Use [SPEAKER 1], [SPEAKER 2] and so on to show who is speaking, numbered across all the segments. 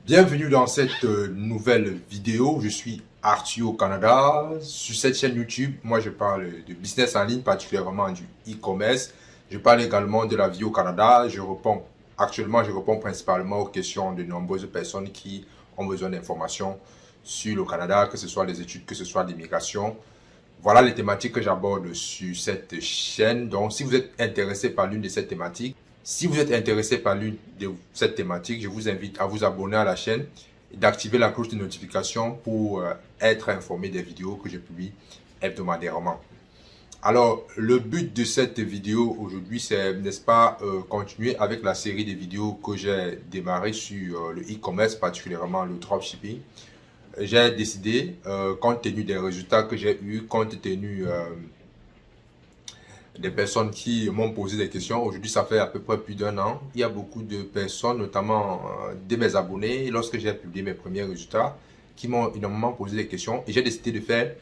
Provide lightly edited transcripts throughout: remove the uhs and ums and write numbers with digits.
[SPEAKER 1] Bienvenue dans cette nouvelle vidéo. Je suis Arthur au Canada. Sur cette chaîne YouTube, moi je parle de business en ligne, particulièrement du e-commerce. Je parle également de la vie au Canada. Actuellement, je réponds principalement aux questions de nombreuses personnes qui ont besoin d'informations sur le Canada, que ce soit les études, que ce soit l'immigration. Voilà les thématiques que j'aborde sur cette chaîne. Donc, si vous êtes intéressé par l'une de ces thématiques, je vous invite à vous abonner à la chaîne et d'activer la cloche de notification pour être informé des vidéos que je publie hebdomadairement. Alors, le but de cette vidéo aujourd'hui, c'est, n'est-ce pas, continuer avec la série de vidéos que j'ai démarré sur le e-commerce, particulièrement le dropshipping. J'ai décidé, compte tenu des résultats que j'ai eus, compte tenu des personnes qui m'ont posé des questions. Aujourd'hui, ça fait à peu près plus d'un an. Il y a beaucoup de personnes, notamment de mes abonnés, lorsque j'ai publié mes premiers résultats, qui m'ont énormément posé des questions. Et j'ai décidé de faire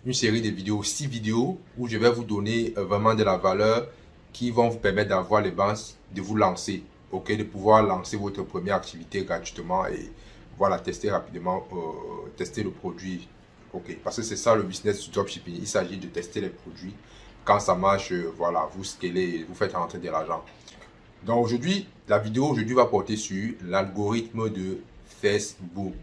[SPEAKER 1] une série de vidéos, 6 vidéos, où je vais vous donner vraiment de la valeur qui vont vous permettre d'avoir les bases, de vous lancer, ok, de pouvoir lancer votre première activité gratuitement et voilà, tester rapidement, tester le produit. Ok, parce que c'est ça le business du dropshipping. Il s'agit de tester les produits. Quand ça marche, voilà, vous scalez, vous faites rentrer de l'argent. Donc aujourd'hui, la vidéo aujourd'hui va porter sur l'algorithme de Facebook.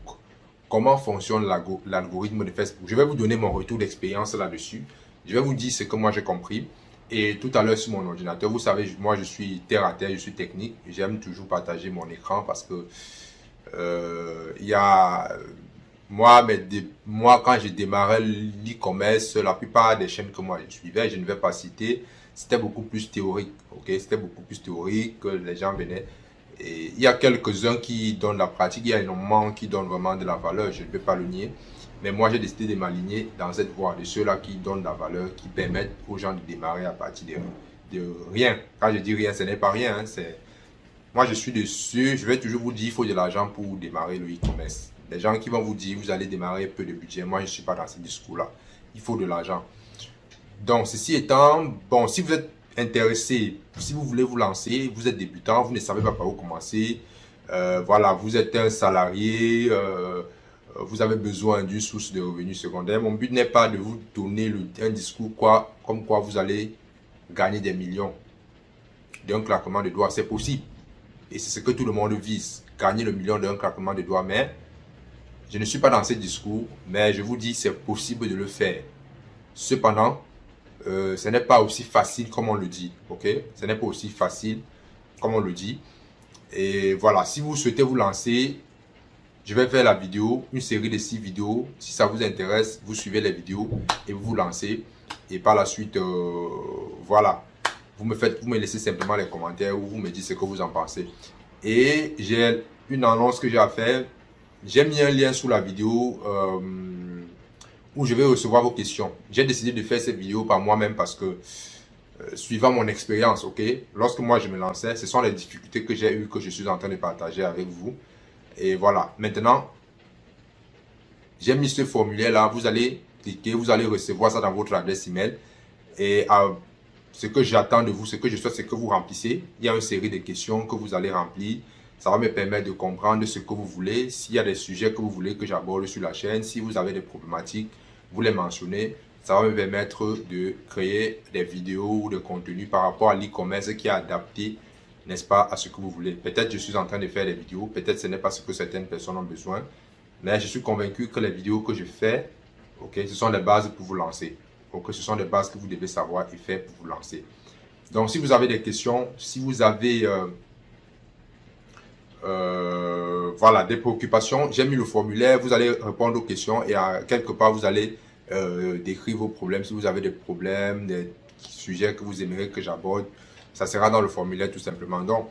[SPEAKER 1] Comment fonctionne l'algorithme de Facebook? Je vais vous donner mon retour d'expérience là-dessus. Je vais vous dire ce que moi j'ai compris. Et tout à l'heure sur mon ordinateur, vous savez, moi je suis terre à terre, je suis technique. J'aime toujours partager mon écran parce que il y a moi, quand j'ai démarré l'e-commerce, la plupart des chaînes que moi je suivais, je ne vais pas citer, c'était beaucoup plus théorique. Ok, c'était beaucoup plus théorique, que les gens venaient. Et il y a quelques-uns qui donnent la pratique, il y a énormément qui donnent vraiment de la valeur, je ne peux pas le nier. Mais moi, j'ai décidé de m'aligner dans cette voie de ceux-là qui donnent la valeur, qui permettent aux gens de démarrer à partir de rien. Quand je dis rien, ce n'est pas rien, hein, moi, je suis dessus. Je vais toujours vous dire, il faut de l'argent pour démarrer le e-commerce. Les gens qui vont vous dire, vous allez démarrer peu de budget. Moi, je ne suis pas dans ce discours-là. Il faut de l'argent. Donc, ceci étant, bon, si vous êtes intéressé, si vous voulez vous lancer, vous êtes débutant, vous ne savez pas par où commencer, voilà, vous êtes un salarié, vous avez besoin d'une source de revenus secondaires. Mon but n'est pas de vous donner un discours comme quoi vous allez gagner des millions d'un claquement de doigts. C'est possible. Et c'est ce que tout le monde vise, gagner le million d'un claquement de doigts. Mais je ne suis pas dans ce discours, mais je vous dis, c'est possible de le faire. Cependant, ce n'est pas aussi facile comme on le dit, ok? Ce n'est pas aussi facile comme on le dit. Et voilà, si vous souhaitez vous lancer, je vais faire la vidéo, une série de 6 vidéos. Si ça vous intéresse, vous suivez les vidéos et vous vous lancez. Et par la suite, voilà, vous me laissez simplement les commentaires ou vous me dites ce que vous en pensez. Et j'ai une annonce que j'ai à faire. J'ai mis un lien sous la vidéo où je vais recevoir vos questions. J'ai décidé de faire cette vidéo par moi-même parce que, suivant mon expérience, ok, lorsque moi je me lançais, ce sont les difficultés que j'ai eues que je suis en train de partager avec vous. Et voilà, maintenant, j'ai mis ce formulaire-là, vous allez cliquer, vous allez recevoir ça dans votre adresse email. Et ce que j'attends de vous, ce que je souhaite, c'est que vous remplissez. Il y a une série de questions que vous allez remplir. Ça va me permettre de comprendre ce que vous voulez. S'il y a des sujets que vous voulez que j'aborde sur la chaîne, si vous avez des problématiques, vous les mentionnez. Ça va me permettre de créer des vidéos ou des contenus par rapport à l'e-commerce qui est adapté, n'est-ce pas, à ce que vous voulez. Peut-être je suis en train de faire des vidéos, peut-être ce n'est pas ce que certaines personnes ont besoin. Mais je suis convaincu que les vidéos que je fais, ok, ce sont les bases pour vous lancer. Donc, ce sont des bases que vous devez savoir et faire pour vous lancer. Donc, si vous avez des questions, si vous avez voilà, des préoccupations, j'ai mis le formulaire, vous allez répondre aux questions et quelque part, vous allez décrire vos problèmes. Si vous avez des problèmes, des sujets que vous aimeriez que j'aborde, ça sera dans le formulaire tout simplement. Donc,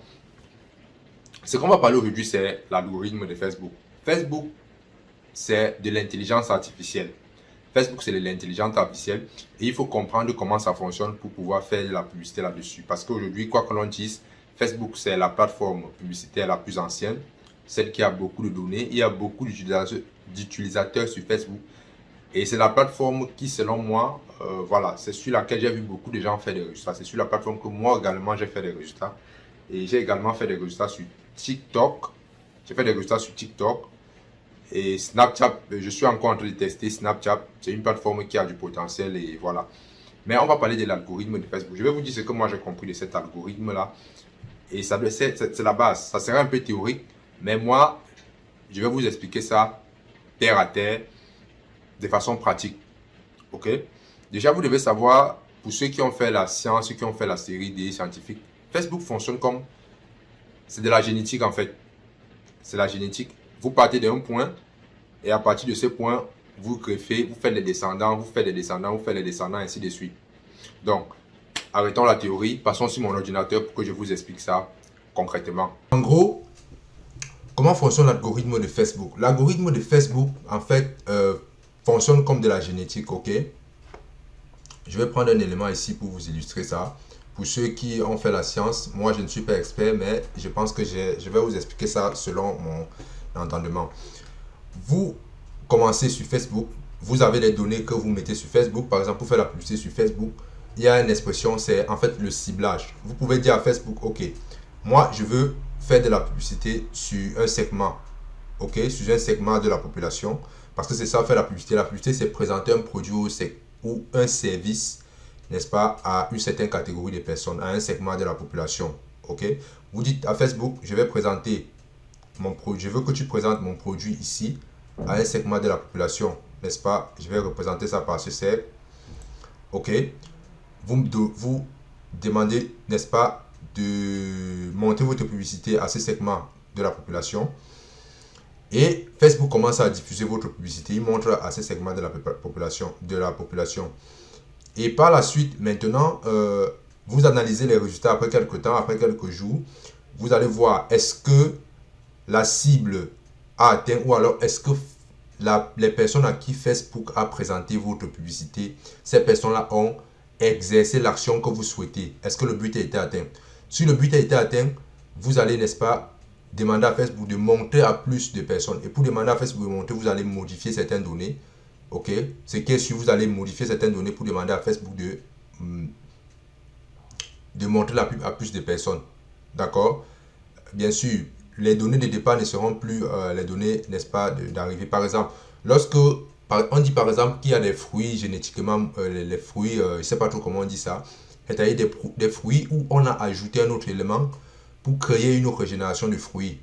[SPEAKER 1] ce qu'on va parler aujourd'hui, c'est l'algorithme de Facebook. Facebook, c'est de l'intelligence artificielle. Facebook, c'est de l'intelligence artificielle et il faut comprendre comment ça fonctionne pour pouvoir faire de la publicité là-dessus. Parce qu'aujourd'hui, quoi que l'on dise, Facebook, c'est la plateforme publicitaire la plus ancienne, celle qui a beaucoup de données. Il y a beaucoup d'utilisateurs sur Facebook et c'est la plateforme qui, selon moi, voilà, c'est sur laquelle j'ai vu beaucoup de gens faire des résultats. C'est sur la plateforme que moi également j'ai fait des résultats. Et j'ai également fait des résultats sur TikTok. J'ai fait des résultats sur TikTok. Et Snapchat, je suis encore en train de tester Snapchat. C'est une plateforme qui a du potentiel et voilà. Mais on va parler de l'algorithme de Facebook. Je vais vous dire ce que moi j'ai compris de cet algorithme-là. Et c'est la base. Ça serait un peu théorique. Mais moi, je vais vous expliquer ça terre à terre, de façon pratique. Ok? Déjà, vous devez savoir, pour ceux qui ont fait la science, ceux qui ont fait la série des scientifiques, Facebook fonctionne comme... C'est de la génétique en fait. C'est la génétique. Vous partez d'un point et à partir de ce point, vous greffez, vous faites des descendants, vous faites des descendants, vous faites des descendants, ainsi de suite. Donc, arrêtons la théorie, passons sur mon ordinateur pour que je vous explique ça concrètement. En gros, comment fonctionne l'algorithme de Facebook? L'algorithme de Facebook, en fait, fonctionne comme de la génétique, ok? Je vais prendre un élément ici pour vous illustrer ça. Pour ceux qui ont fait la science, moi je ne suis pas expert, mais je pense que je vais vous expliquer ça selon mon entendement. Vous commencez sur Facebook, vous avez les données que vous mettez sur Facebook. Par exemple, pour faire la publicité sur Facebook, il y a une expression, c'est en fait le ciblage. Vous pouvez dire à Facebook, ok, moi je veux faire de la publicité sur un segment, ok, sur un segment de la population, parce que c'est ça faire la publicité. La publicité, c'est présenter un produit ou un service, n'est-ce pas, à une certaine catégorie de personnes, à un segment de la population, ok. Vous dites à Facebook, je vais présenter mon produit, je veux que tu présentes mon produit ici à un segment de la population, n'est-ce pas? Je vais représenter ça par ce cercle, ok. Vous demandez, n'est-ce pas, de monter votre publicité à ce segment de la population. Et Facebook commence à diffuser votre publicité. Il montre à ce segment de la population. Et par la suite, maintenant, vous analysez les résultats après quelques temps, après quelques jours. Vous allez voir, est-ce que la cible a atteint ou alors est-ce que les personnes à qui Facebook a présenté votre publicité, ces personnes-là ont exercé l'action que vous souhaitez. Est-ce que le but a été atteint? Si le but a été atteint, vous allez, n'est-ce pas, demander à Facebook de montrer à plus de personnes. Et pour demander à Facebook de montrer, vous allez modifier certaines données. Ok? Ce qui est sûr, vous allez modifier certaines données pour demander à Facebook de montrer la pub à plus de personnes. D'accord? Bien sûr, les données de départ ne seront plus les données, n'est-ce pas, d'arrivée. Par exemple, lorsque on dit par exemple qu'il y a des fruits génétiquement, les fruits, je ne sais pas trop comment on dit ça, c'est-à-dire des fruits où on a ajouté un autre élément pour créer une autre génération de fruits.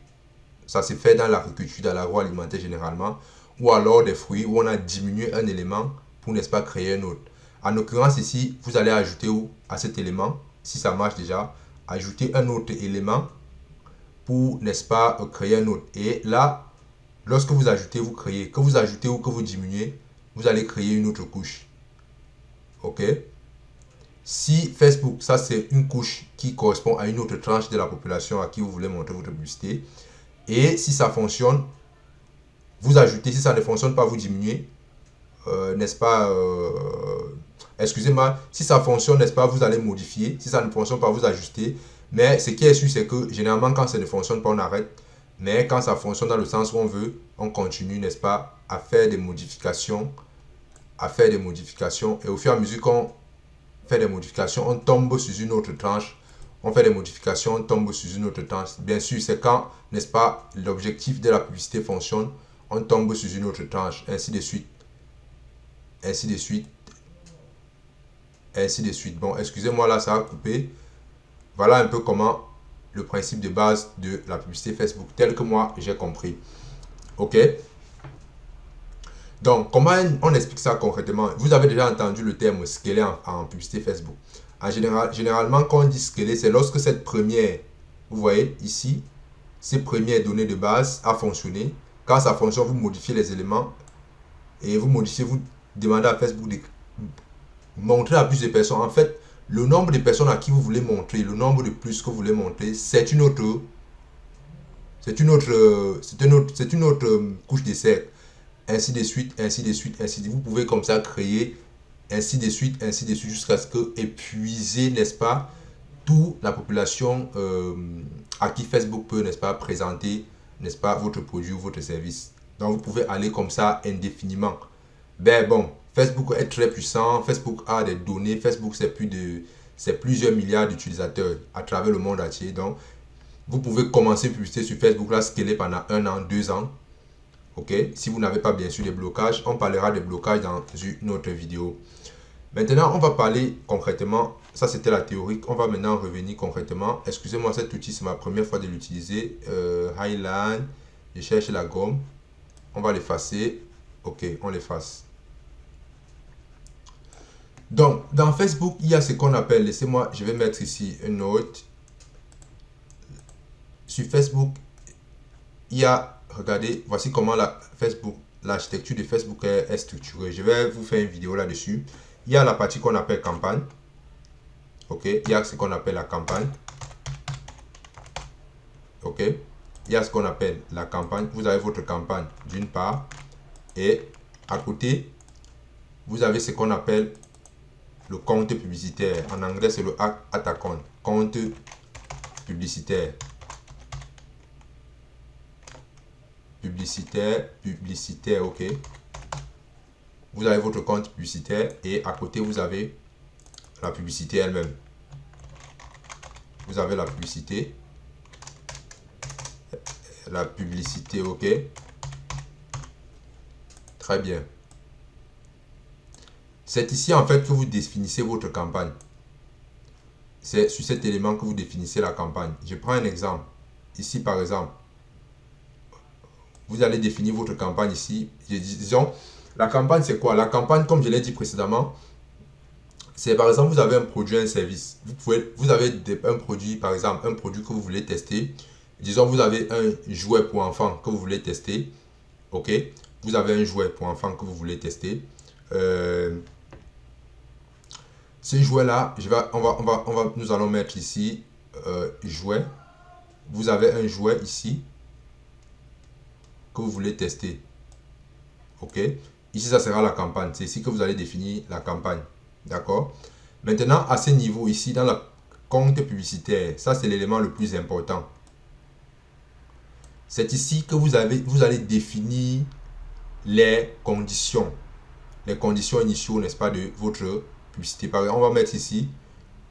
[SPEAKER 1] Ça se fait dans l'agriculture, dans l'agroalimentaire généralement, ou alors des fruits où on a diminué un élément pour, n'est-ce pas, créer un autre. En l'occurrence ici, vous allez ajouter à cet élément, si ça marche déjà, ajouter un autre élément pour, n'est-ce pas, créer un autre. Et là, lorsque vous ajoutez, vous créez. Que vous ajoutez ou que vous diminuez, vous allez créer une autre couche. Ok? Si Facebook, ça c'est une couche qui correspond à une autre tranche de la population à qui vous voulez montrer votre publicité. Et si ça fonctionne, vous ajoutez. Si ça ne fonctionne pas, vous diminuez. N'est-ce pas? Excusez-moi. Si ça fonctionne, n'est-ce pas, vous allez modifier. Si ça ne fonctionne pas, vous ajustez. Mais ce qui est sûr, c'est que généralement, quand ça ne fonctionne pas, on arrête. Mais quand ça fonctionne dans le sens où on veut, on continue, n'est-ce pas, à faire des modifications. Et au fur et à mesure qu'on fait des modifications, on tombe sur une autre tranche. On fait des modifications, on tombe sur une autre tranche. Bien sûr, c'est quand, n'est-ce pas, l'objectif de la publicité fonctionne, on tombe sur une autre tranche, ainsi de suite. Ainsi de suite. Ainsi de suite. Bon, excusez-moi, là, ça a coupé. Voilà un peu comment le principe de base de la publicité Facebook, tel que moi, j'ai compris. OK? Donc, comment on explique ça concrètement? Vous avez déjà entendu le terme scaler en publicité Facebook. En général, généralement, quand on dit scaler, c'est lorsque cette première, vous voyez ici, ces premières données de base a fonctionné. Quand ça fonctionne, vous modifiez les éléments et vous demandez à Facebook de montrer à plus de personnes. En fait, le nombre de personnes à qui vous voulez montrer, le nombre de plus que vous voulez montrer, c'est une autre couche de cercle. Ainsi de suite, ainsi de suite, ainsi de suite. Vous pouvez comme ça créer ainsi de suite, jusqu'à ce que épuiser, n'est-ce pas, toute la population à qui Facebook peut, n'est-ce pas, présenter, n'est-ce pas, votre produit ou votre service. Donc, vous pouvez aller comme ça indéfiniment. Ben bon, Facebook est très puissant, Facebook a des données, Facebook c'est plusieurs milliards d'utilisateurs à travers le monde entier. Donc, Vous pouvez commencer une publicité sur Facebook, la scaler pendant 1 an, 2 ans. Ok, si vous n'avez pas bien sûr des blocages, on parlera des blocages dans une autre vidéo. Maintenant, on va parler concrètement. Ça, c'était la théorie. On va maintenant revenir concrètement. Excusez-moi, cet outil, c'est ma première fois de l'utiliser. Highline, je cherche la gomme. On va l'effacer. Ok, on l'efface. Donc, dans Facebook, il y a ce qu'on appelle, laissez-moi, je vais mettre ici une note. Sur Facebook, il y a, regardez, voici comment l'architecture de Facebook est structurée. Je vais vous faire une vidéo là-dessus. Il y a la partie qu'on appelle campagne. Ok, il y a ce qu'on appelle la campagne. Ok, il y a ce qu'on appelle la campagne. Vous avez votre campagne d'une part. Et à côté, vous avez ce qu'on appelle le compte publicitaire. En anglais, c'est le ad account. Compte publicitaire. Publicitaire, ok. Vous avez votre compte publicitaire et à côté, vous avez la publicité elle-même. Vous avez la publicité. La publicité, ok. Très bien. C'est ici en fait que vous définissez votre campagne. C'est sur cet élément que vous définissez la campagne. Je prends un exemple. Ici par exemple, vous allez définir votre campagne ici. Disons, la campagne c'est quoi? La campagne, comme je l'ai dit précédemment, c'est par exemple, vous avez un produit, un service. Vous avez un produit, par exemple, un produit que vous voulez tester. Disons, vous avez un jouet pour enfants que vous voulez tester. Ok? Vous avez un jouet pour enfants que vous voulez tester. Ce jouet-là, nous allons mettre ici jouet. Vous avez un jouet ici que vous voulez tester. Ok? Ici, ça sera la campagne. C'est ici que vous allez définir la campagne. D'accord? Maintenant, à ce niveau ici, dans le compte publicitaire, ça c'est l'élément le plus important. C'est ici que vous allez définir les conditions initiaux, n'est-ce pas, de votre publicité. Par exemple, on va mettre ici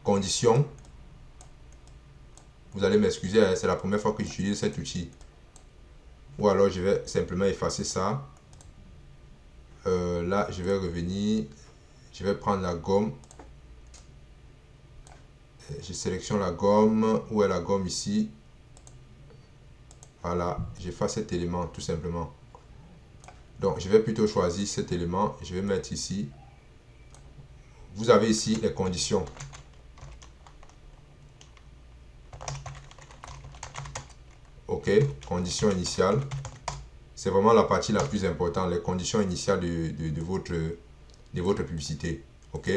[SPEAKER 1] conditions. Vous allez m'excuser, c'est la première fois que j'utilise cet outil. Ou alors, je vais simplement effacer ça. Là, je vais revenir. Je vais prendre la gomme. Je sélectionne la gomme. Où est la gomme ici? Voilà, j'efface cet élément tout simplement. Donc, je vais plutôt choisir cet élément. Je vais mettre ici. Vous avez ici les conditions. Ok, conditions initiales. C'est vraiment la partie la plus importante, les conditions initiales de votre publicité. Ok.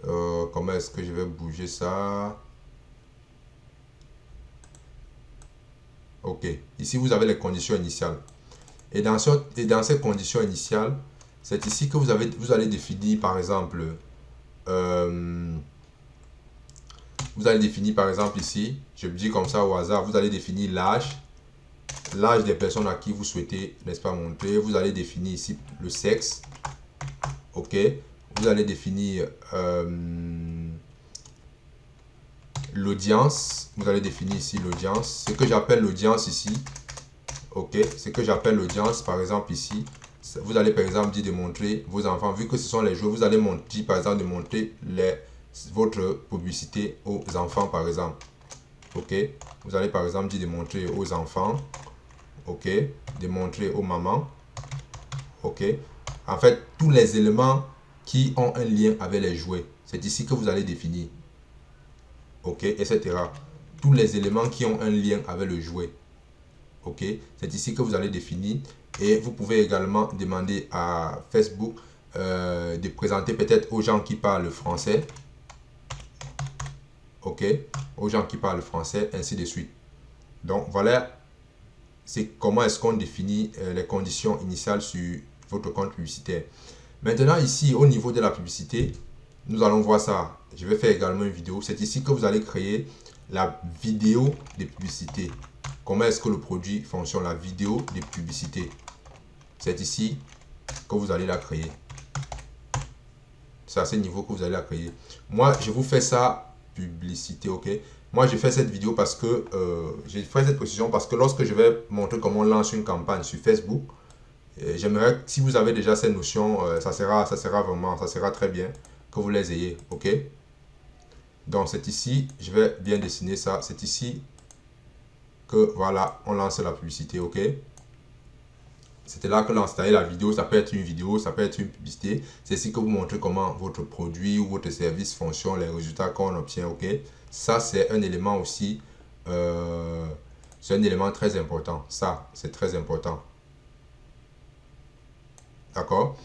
[SPEAKER 1] Comment est-ce que je vais bouger ça? Ok, ici vous avez les conditions initiales. Et dans ces conditions initiales, c'est ici que vous allez définir par exemple, ici, je dis comme ça au hasard, vous allez définir l'âge des personnes à qui vous souhaitez, n'est-ce pas, montrer. Vous allez définir ici le sexe. Ok, vous allez définir l'audience. Vous allez définir ici l'audience. Ce que j'appelle l'audience ici. Ok, ce que j'appelle l'audience, par exemple ici, vous allez par exemple dire de montrer vos enfants, vu que ce sont les jeux, vous allez dire par exemple de montrer votre publicité aux enfants par exemple. Ok, vous allez par exemple dire de montrer aux enfants. Ok, de montrer aux mamans. Ok, en fait, tous les éléments qui ont un lien avec les jouets, c'est ici que vous allez définir. Ok, etc. Tous les éléments qui ont un lien avec le jouet. Ok, c'est ici que vous allez définir. Et vous pouvez également demander à Facebook de présenter peut-être aux gens qui parlent français. Ok, aux gens qui parlent français, ainsi de suite. Donc voilà, c'est comment est-ce qu'on définit les conditions initiales sur votre compte publicitaire. Maintenant ici, au niveau de la publicité, nous allons voir ça. Je vais faire également une vidéo. C'est ici que vous allez créer la vidéo de publicité. Comment est-ce que le produit fonctionne, la vidéo de publicité. C'est ici que vous allez la créer. C'est à ce niveau que vous allez la créer. Moi, je vous fais ça publicité, ok. Moi, j'ai fait cette vidéo parce que, j'ai fait cette précision parce que lorsque je vais montrer comment on lance une campagne sur Facebook, j'aimerais, si vous avez déjà ces notions, ça sera très bien que vous les ayez, ok. Donc, c'est ici, je vais bien dessiner ça, c'est ici que, voilà, on lance la publicité, ok. C'était là que l'installer la vidéo, ça peut être une vidéo, ça peut être une publicité. C'est ici que vous montrez comment votre produit ou votre service fonctionne, les résultats qu'on obtient, ok. Ça, c'est un élément aussi, c'est un élément très important. Ça, c'est très important. D'accord?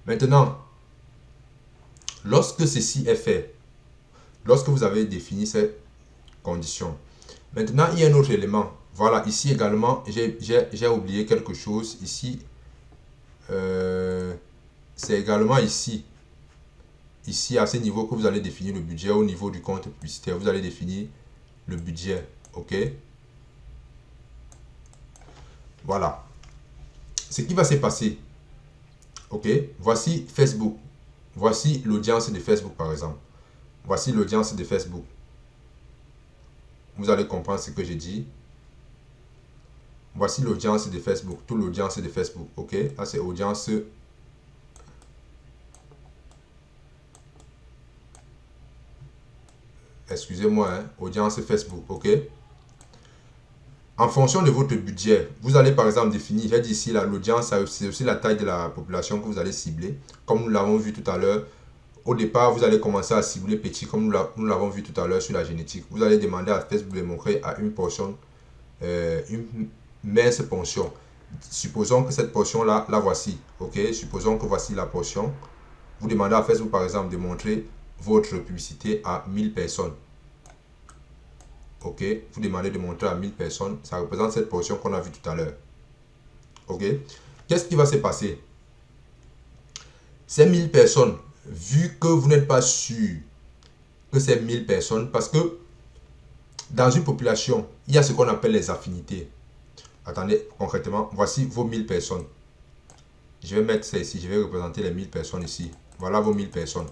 [SPEAKER 1] Maintenant, lorsque ceci est fait, lorsque vous avez défini ces conditions, maintenant, il y a un autre élément. Voilà, ici également, j'ai oublié quelque chose. Ici, c'est également ici. Ici, à ce niveau que vous allez définir le budget au niveau du compte publicitaire. Vous allez définir le budget. OK? Voilà. Ce qui va se passer. OK? Voici Facebook. Voici l'audience de Facebook, par exemple. Voici l'audience de Facebook. Vous allez comprendre ce que j'ai dit. Voici l'audience de Facebook. Toute l'audience de Facebook. OK? Là, c'est audience. Excusez-moi, hein, audience Facebook. OK? En fonction de votre budget, vous allez par exemple définir, j'ai dit ici, l'audience, c'est aussi la taille de la population que vous allez cibler. Comme nous l'avons vu tout à l'heure, au départ, vous allez commencer à cibler petit, comme nous l'avons vu tout à l'heure sur la génétique. Vous allez demander à Facebook de montrer à une portion, une mince portion. Supposons que cette portion-là, la voici. OK? Supposons que voici la portion. Vous demandez à Facebook, par exemple, de montrer votre publicité à 1000 personnes. OK, vous demandez de montrer à 1000 personnes, ça représente cette portion qu'on a vue tout à l'heure. OK, qu'est-ce qui va se passer? Ces 1000 personnes, vu que vous n'êtes pas sûr que ces 1000 personnes, parce que dans une population, il y a ce qu'on appelle les affinités. Attendez, concrètement, voici vos 1000 personnes. Je vais mettre ça ici, je vais représenter les 1000 personnes ici. Voilà vos 1000 personnes.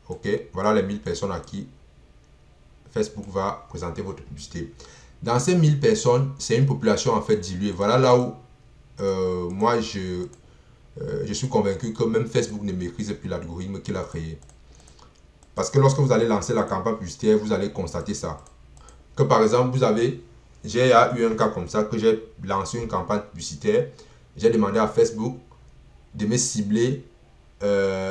[SPEAKER 1] OK, voilà les 1000 personnes à qui Facebook va présenter votre publicité. Dans ces 1000 personnes, c'est une population en fait diluée. Voilà là où moi je suis convaincu que même Facebook ne maîtrise plus l'algorithme qu'il a créé. Parce que lorsque vous allez lancer la campagne publicitaire, vous allez constater ça. Que par exemple, j'ai eu un cas comme ça, que j'ai lancé une campagne publicitaire. J'ai demandé à Facebook de me cibler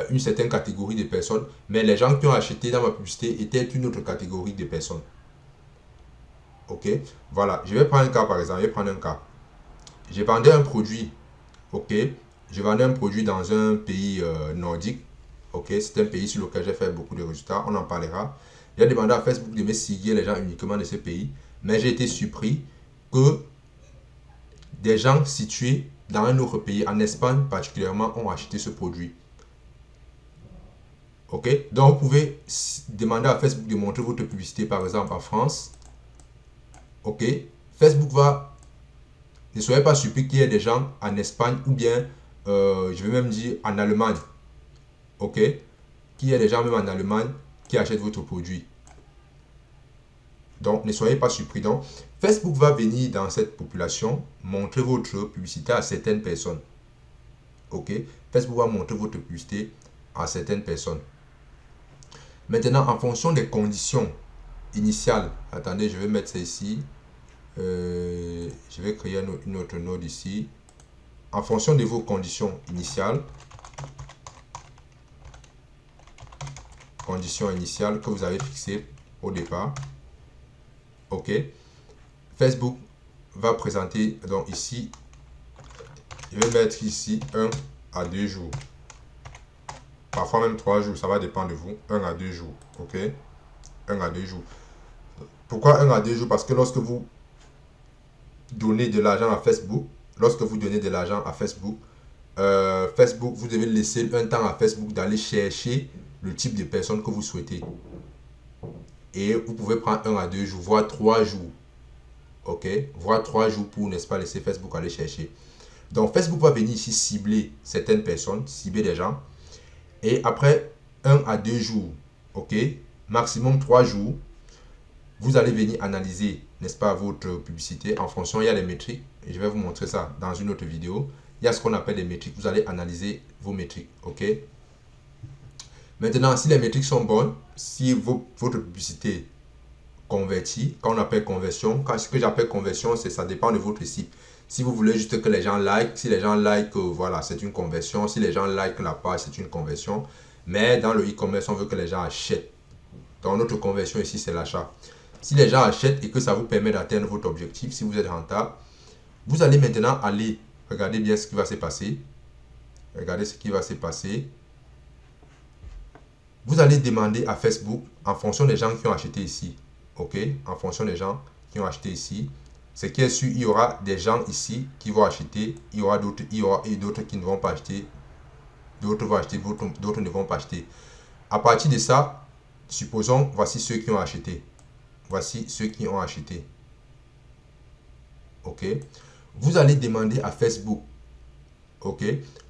[SPEAKER 1] une certaine catégorie de personnes, mais les gens qui ont acheté dans ma publicité étaient une autre catégorie de personnes. OK, voilà, je vais prendre un cas par exemple, je vais prendre un cas. Je vendais un produit, OK, je vendais un produit dans un pays nordique, OK, c'est un pays sur lequel j'ai fait beaucoup de résultats, on en parlera. J'ai demandé à Facebook de me cibler les gens uniquement de ce pays, mais j'ai été surpris que des gens situés dans un autre pays, en Espagne particulièrement, ont acheté ce produit. OK, donc vous pouvez demander à Facebook de montrer votre publicité par exemple en France. OK, Facebook va, ne soyez pas surpris qu'il y ait des gens en Espagne ou bien, je vais même dire en Allemagne. OK, qu'il y ait des gens même en Allemagne qui achètent votre produit. Donc, ne soyez pas surpris. Donc, Facebook va venir dans cette population montrer votre publicité à certaines personnes. OK, Facebook va montrer votre publicité à certaines personnes. Maintenant, en fonction des conditions initiales, attendez, je vais mettre ça ici. Je vais créer une autre node ici. En fonction de vos conditions initiales, que vous avez fixées au départ, OK, Facebook va présenter, donc ici, je vais mettre ici 1 à 2 jours. Parfois même 3 jours, ça va dépendre de vous. 1 à 2 jours, OK, 1 à 2 jours. Pourquoi 1 à 2 jours? Parce que lorsque vous donnez de l'argent à Facebook, Facebook, vous devez laisser un temps à Facebook d'aller chercher le type de personne que vous souhaitez. Et vous pouvez prendre 1 à 2 jours, voire 3 jours. OK, voire 3 jours pour, n'est-ce pas, laisser Facebook aller chercher. Donc, Facebook va venir ici cibler certaines personnes, cibler des gens. Et après 1 à 2 jours, ok, maximum 3 jours, vous allez venir analyser, n'est-ce pas, votre publicité. En fonction, il y a les métriques. Et je vais vous montrer ça dans une autre vidéo. Il y a ce qu'on appelle des métriques. Vous allez analyser vos métriques, ok. Maintenant, si les métriques sont bonnes, si votre publicité convertit, quand on appelle conversion, ce que j'appelle conversion, c'est ça dépend de votre cible. Si vous voulez juste que les gens like, si les gens like, voilà, c'est une conversion. Si les gens like la page, c'est une conversion. Mais dans le e-commerce, on veut que les gens achètent. Donc, notre conversion ici, c'est l'achat. Si les gens achètent et que ça vous permet d'atteindre votre objectif, si vous êtes rentable, vous allez maintenant aller, regarder bien ce qui va se passer. Regardez ce qui va se passer. Vous allez demander à Facebook, en fonction des gens qui ont acheté ici, ok, en fonction des gens qui ont acheté ici, ce qui est sûr, il y aura des gens ici qui vont acheter, il y aura d'autres qui ne vont pas acheter, d'autres vont acheter, d'autres ne vont pas acheter. À partir de ça, supposons, voici ceux qui ont acheté. Voici ceux qui ont acheté. Ok. Vous allez demander à Facebook. Ok.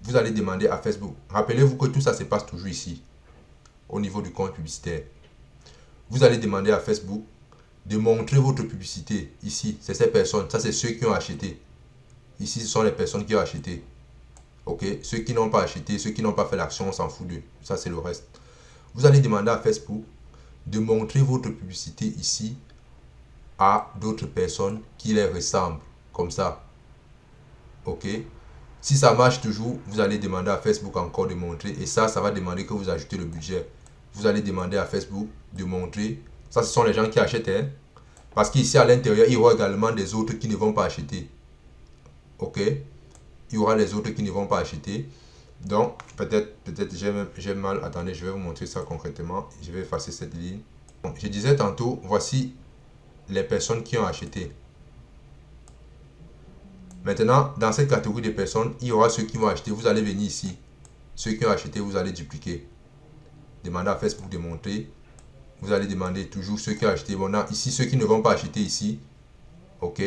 [SPEAKER 1] Vous allez demander à Facebook. Rappelez-vous que tout ça se passe toujours ici. Au niveau du compte publicitaire. Vous allez demander à Facebook de montrer votre publicité. Ici, c'est ces personnes. Ça, c'est ceux qui ont acheté. Ici, ce sont les personnes qui ont acheté. Ok. Ceux qui n'ont pas acheté, ceux qui n'ont pas fait l'action, on s'en fout d'eux. Ça, c'est le reste. Vous allez demander à Facebook de montrer votre publicité ici à d'autres personnes qui les ressemblent, comme ça. Ok. Si ça marche toujours, vous allez demander à Facebook encore de montrer, et ça va demander que vous ajoutez le budget. Vous allez demander à Facebook de montrer. Ça, ce sont les gens qui achètent, hein? Parce qu'ici à l'intérieur, il y aura également des autres qui ne vont pas acheter. Ok. Il y aura les autres qui ne vont pas acheter. Donc, peut-être j'ai mal. Attendez, je vais vous montrer ça concrètement. Je vais effacer cette ligne. Donc, je disais tantôt, voici les personnes qui ont acheté. Maintenant, dans cette catégorie de personnes, il y aura ceux qui vont acheter. Vous allez venir ici. Ceux qui ont acheté, vous allez dupliquer. Demandez à Facebook de montrer. Vous allez demander toujours ceux qui ont acheté. Bon, là, ici, ceux qui ne vont pas acheter ici. Ok.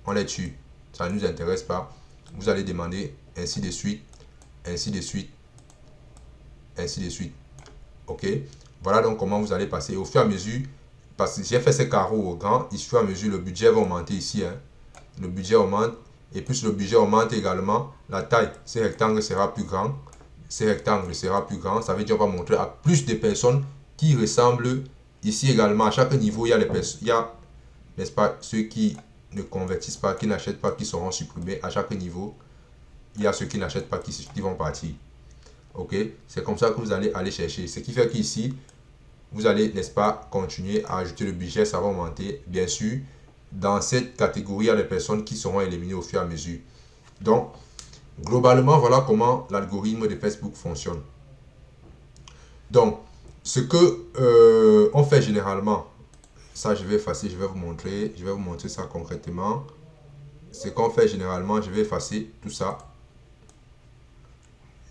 [SPEAKER 1] On les tue. Ça ne nous intéresse pas. Vous allez demander ainsi de suite. Ainsi de suite. Ainsi de suite. Ok. Voilà donc comment vous allez passer. Au fur et à mesure, parce que j'ai fait ces carreaux au grand, au fur et à mesure, le budget va augmenter ici. Hein. Le budget augmente. Et plus le budget augmente également, la taille, ce rectangle sera plus grand. Ce rectangle sera plus grand. Ça veut dire qu'on va montrer à plus de personnes qui ressemblent. Ici également, à chaque niveau, il y a les personnes, il y a, n'est-ce pas, ceux qui ne convertissent pas, qui n'achètent pas, qui seront supprimés. À chaque niveau, il y a ceux qui n'achètent pas, qui vont partir. Ok, c'est comme ça que vous allez aller chercher. Ce qui fait qu'ici, vous allez, n'est-ce pas, continuer à ajouter le budget, ça va augmenter. Bien sûr, dans cette catégorie, il y a les personnes qui seront éliminées au fur et à mesure. Donc, globalement, voilà comment l'algorithme de Facebook fonctionne. Donc, ce que on fait généralement, ça je vais effacer, je vais vous montrer ça concrètement. Ce qu'on fait généralement, je vais effacer tout ça.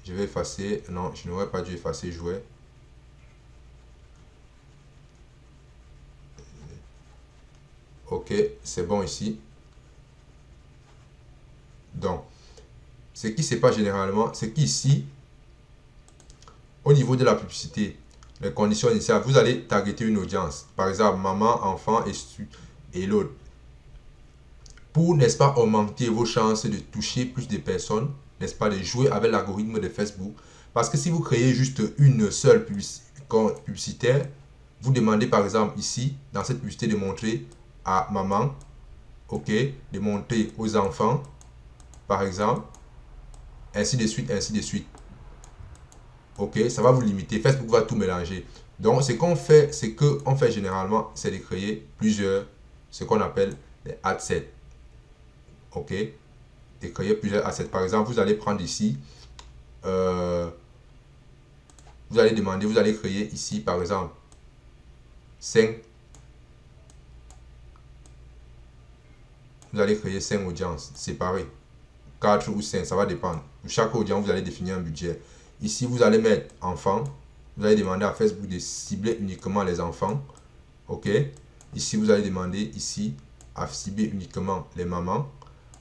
[SPEAKER 1] Je vais effacer, non, je n'aurais pas dû effacer jouet. Ok, c'est bon ici. Donc, ce qui se passe généralement, c'est qu'ici, au niveau de la publicité, les conditions initiales, vous allez targeter une audience. Par exemple, maman, enfant et l'autre. Pour, n'est-ce pas, augmenter vos chances de toucher plus de personnes, n'est-ce pas, de jouer avec l'algorithme de Facebook. Parce que si vous créez juste une seule publicitaire, vous demandez par exemple ici, dans cette publicité, de montrer à maman, ok, de montrer aux enfants, par exemple, ainsi de suite, ainsi de suite. Ok, ça va vous limiter. Facebook va tout mélanger. Donc, ce qu'on fait, généralement, c'est de créer plusieurs, ce qu'on appelle des adsets. Ok, de créer plusieurs assets. Par exemple, vous allez prendre ici, vous allez demander, vous allez créer ici, par exemple, 5. Vous allez créer 5 audiences séparées. 4 ou 5, ça va dépendre. Pour chaque audience, vous allez définir un budget. Ici, vous allez mettre enfants. Vous allez demander à Facebook de cibler uniquement les enfants. Ok. Ici, vous allez demander ici à cibler uniquement les mamans.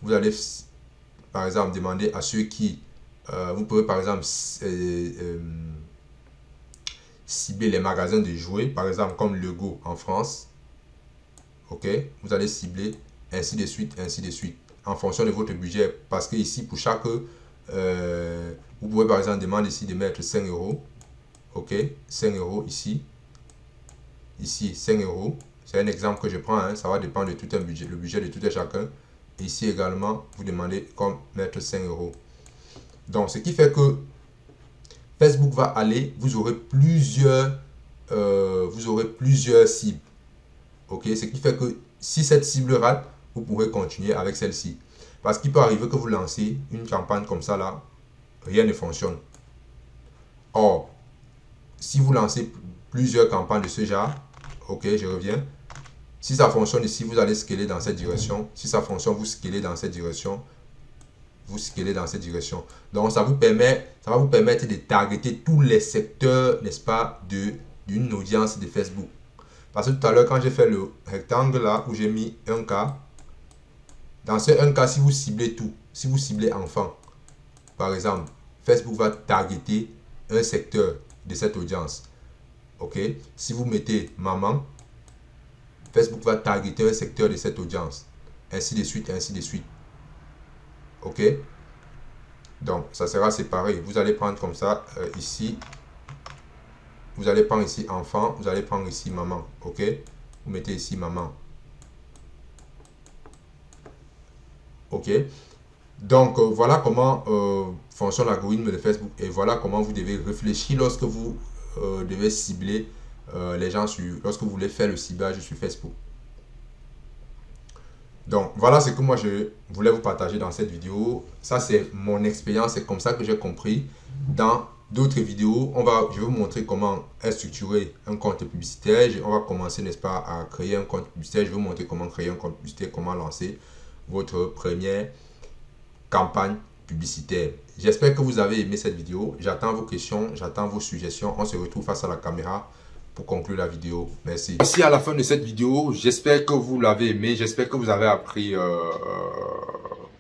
[SPEAKER 1] Vous allez, par exemple, demander à ceux qui... vous pouvez, par exemple, cibler les magasins de jouets, par exemple comme Lego en France. Ok, vous allez cibler ainsi de suite, en fonction de votre budget. Parce que ici, pour chaque, vous pouvez par exemple demander ici de mettre 5 euros. Ok, 5 euros ici. Ici, 5 euros. C'est un exemple que je prends, hein. Ça va dépendre de tout un budget, le budget de tout un chacun. Et ici également, vous demandez comme mettre 5 euros. Donc, ce qui fait que Facebook va aller, vous aurez plusieurs cibles. Ok, ce qui fait que si cette cible rate, vous pourrez continuer avec celle-ci. Parce qu'il peut arriver que vous lancez une campagne comme ça là, rien ne fonctionne. Or, si vous lancez plusieurs campagnes de ce genre, ok, je reviens. Si ça fonctionne ici, vous allez scaler dans cette direction. Si ça fonctionne, vous scalez dans cette direction. Vous scalez dans cette direction. Donc, ça va vous permettre de targeter tous les secteurs, n'est-ce pas, d'une audience de Facebook. Parce que tout à l'heure, quand j'ai fait le rectangle là, où j'ai mis 1K, dans ce 1K, si vous ciblez tout, si vous ciblez enfant, par exemple, Facebook va targeter un secteur de cette audience. Ok? Si vous mettez maman, Facebook va targeter un secteur de cette audience. Ainsi de suite, ainsi de suite. Ok? Donc, ça sera séparé. Vous allez prendre comme ça, ici. Vous allez prendre ici enfant. Vous allez prendre ici maman. Ok? Vous mettez ici maman. Ok? Donc, voilà comment fonctionne l'algorithme de Facebook. Et voilà comment vous devez réfléchir lorsque vous devez cibler les gens lorsque vous voulez faire le ciblage sur Facebook. Donc, voilà ce que moi je voulais vous partager dans cette vidéo. Ça, c'est mon expérience. C'est comme ça que j'ai compris. Dans d'autres vidéos, je vais vous montrer comment structurer un compte publicitaire. On va commencer, n'est-ce pas, à créer un compte publicitaire. Je vais vous montrer comment créer un compte publicitaire, comment lancer votre première campagne publicitaire. J'espère que vous avez aimé cette vidéo. J'attends vos questions, j'attends vos suggestions. On se retrouve face à la caméra pour conclure la vidéo. Merci. Ici à la fin de cette vidéo, j'espère que vous l'avez aimé, j'espère que vous avez appris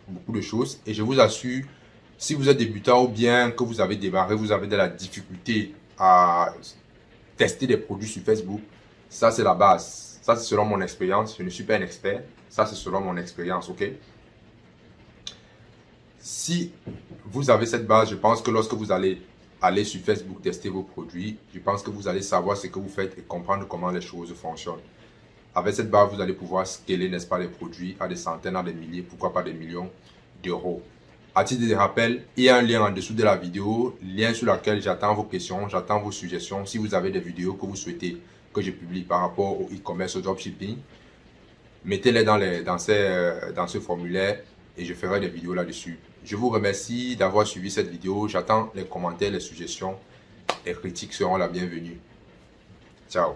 [SPEAKER 1] beaucoup de choses. Et je vous assure, si vous êtes débutant ou bien que vous avez démarré, vous avez de la difficulté à tester des produits sur Facebook, ça c'est la base. Ça c'est selon mon expérience, je ne suis pas un expert. Ça c'est selon mon expérience, ok? Si vous avez cette base, je pense que lorsque vous allez aller sur Facebook tester vos produits, je pense que vous allez savoir ce que vous faites et comprendre comment les choses fonctionnent. Avec cette base, vous allez pouvoir scaler, n'est-ce pas, les produits à des centaines, à des milliers, pourquoi pas des millions d'euros. À titre de rappel, il y a un lien en dessous de la vidéo, lien sur lequel j'attends vos questions, j'attends vos suggestions. Si vous avez des vidéos que vous souhaitez que je publie par rapport au e-commerce, au dropshipping, mettez-les dans ce formulaire et je ferai des vidéos là-dessus. Je vous remercie d'avoir suivi cette vidéo. J'attends les commentaires, les suggestions. Les critiques seront la bienvenue. Ciao.